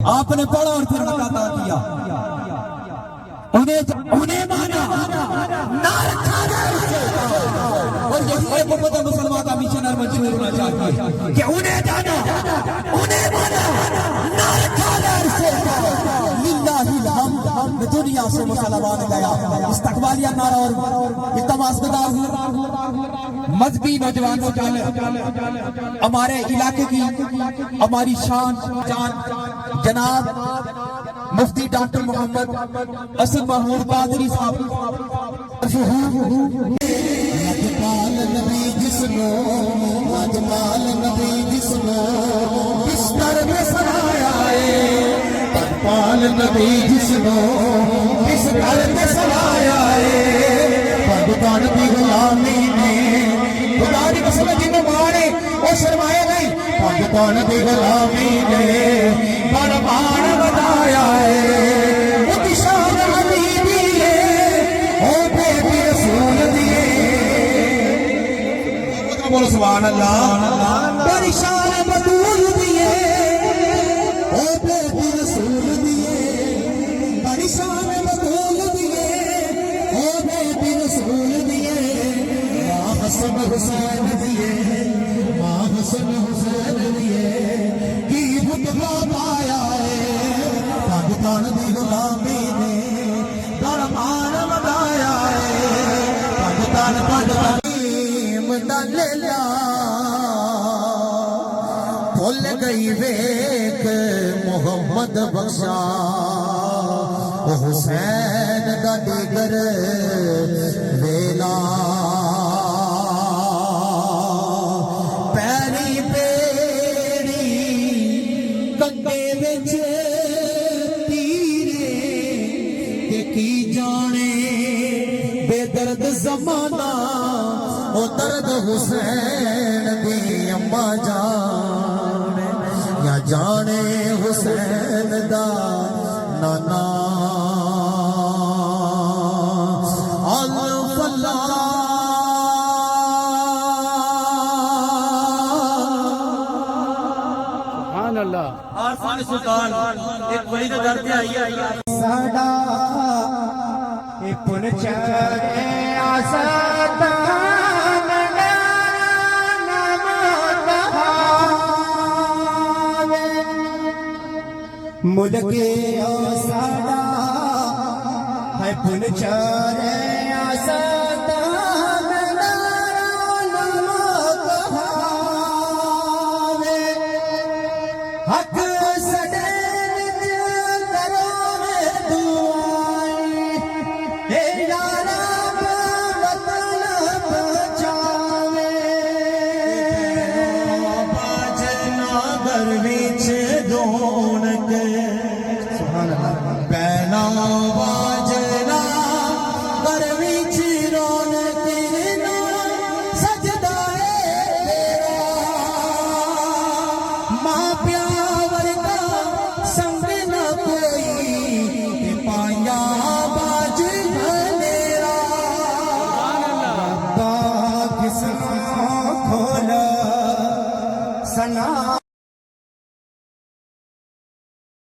آپ نے پڑھا اور پھر نکاتا کیا، انہیں مانا نہ رکھا گیا اسے، اور یہ محبت مسلمان کا مشن مجبور ہونا چاہتی ہے کہ انہیں جانا، انہیں مانا نہ رکھا گیا اسے، للہ الحمد دنیا سے مسلمان گیا، استقبالیہ نعرہ اور التماس گزار مذہبی نوجوانوں ہمارے علاقے کی ہماری شان جناب مفتی ڈاکٹر محمد اسد محمود قادری صاحب، پال نبی جسمو پال نبی جسمو بستر میں سرایا ہے، پال نبی جسمو بستر میں سرایا ہے، پاکستان کی غلامی نے خدا دی قسم جنوں مارے وہ شرمائے نہیں، پاکستان کی غلامی نے برباد بتایا ہے، وہ کشان حبیبی ہے او بے رسول دیے، بولو سبحان اللہ، پریشان بطول دیے او بے رسول دیے، پریشان بطول دیے او بے رسول دیے، ماں حسن حسین دیے، ماں حسن حسین دیے، کی بھتلا پایا ہے، پاکستان دی غلامی نے درمان مدایا ہے، پاکستان لیلا بھول گئی ویک محمد بخشا، حسین دا دیگر ویلا، پیری پیری کنگے وچ تیرے کہ کی جانے بے درد زمانہ، او درد حسین دی اماں جانے یا جانے حسین دا نانا، الفلاح سبحان اللہ۔ عارفان سلطان ایک ولی دے در تے آئی ساڈا اے پنچے آسادان ملکے او ساڈا ہے پنچے آسادان حق بینا